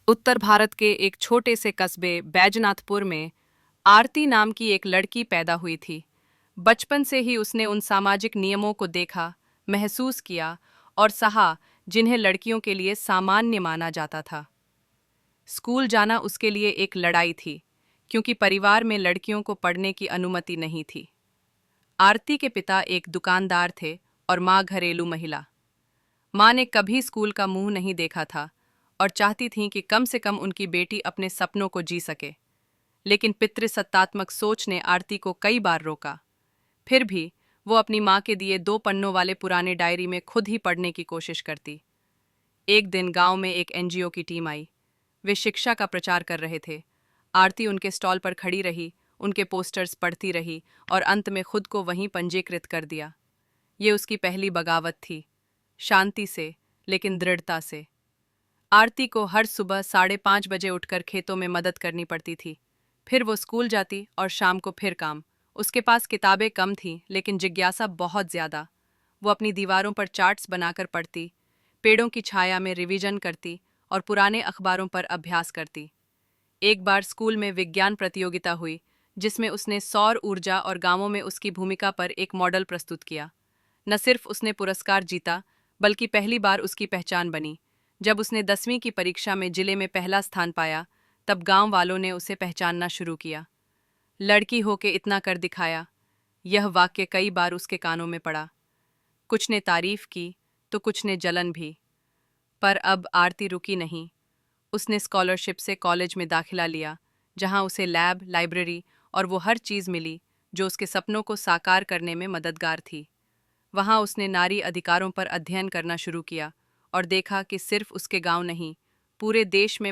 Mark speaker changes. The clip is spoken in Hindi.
Speaker 1: उत्तर भारत के एक छोटे से कस्बे बैजनाथपुर में आरती नाम की एक लड़की पैदा हुई थी। बचपन से ही उसने उन सामाजिक नियमों को देखा, महसूस किया और सहा जिन्हें लड़कियों के लिए सामान्य माना जाता था। स्कूल जाना उसके लिए एक लड़ाई थी, क्योंकि परिवार में लड़कियों को पढ़ने की अनुमति नहीं थी। आरती के पिता एक दुकानदार थे और माँ घरेलू महिला। माँ ने कभी स्कूल का मुंह नहीं देखा था और चाहती थीं कि कम से कम उनकी बेटी अपने सपनों को जी सके। लेकिन पितृसत्तात्मक सोच ने आरती को कई बार रोका। फिर भी वो अपनी माँ के दिए 2 पन्नों वाले पुराने डायरी में खुद ही पढ़ने की कोशिश करती। एक दिन गांव में एक एनजीओ की टीम आई। वे शिक्षा का प्रचार कर रहे थे। आरती उनके स्टॉल पर खड़ी रही, उनके पोस्टर्स पढ़ती रही और अंत में खुद को वहीं पंजीकृत कर दिया। ये उसकी पहली बगावत थी, शांति से लेकिन दृढ़ता से। आरती को हर सुबह 5:30 बजे उठकर खेतों में मदद करनी पड़ती थी। फिर वो स्कूल जाती और शाम को फिर काम। उसके पास किताबें कम थीं, लेकिन जिज्ञासा बहुत ज्यादा। वो अपनी दीवारों पर चार्ट्स बनाकर पढ़ती, पेड़ों की छाया में रिवीजन करती और पुराने अखबारों पर अभ्यास करती। एक बार स्कूल में विज्ञान प्रतियोगिता हुई, जिसमें उसने सौर ऊर्जा और गांवों में उसकी भूमिका पर एक मॉडल प्रस्तुत किया। न सिर्फ उसने पुरस्कार जीता, बल्कि पहली बार उसकी पहचान बनी। जब उसने 10वीं की परीक्षा में जिले में पहला स्थान पाया, तब गांव वालों ने उसे पहचानना शुरू किया। लड़की होके इतना कर दिखाया, यह वाक्य कई बार उसके कानों में पड़ा। कुछ ने तारीफ की तो कुछ ने जलन भी। पर अब आरती रुकी नहीं। उसने स्कॉलरशिप से कॉलेज में दाखिला लिया, जहां उसे लैब, लाइब्रेरी और वो हर चीज़ मिली जो उसके सपनों को साकार करने में मददगार थी। वहां उसने नारी अधिकारों पर अध्ययन करना शुरू किया और देखा कि सिर्फ उसके गांव नहीं, पूरे देश में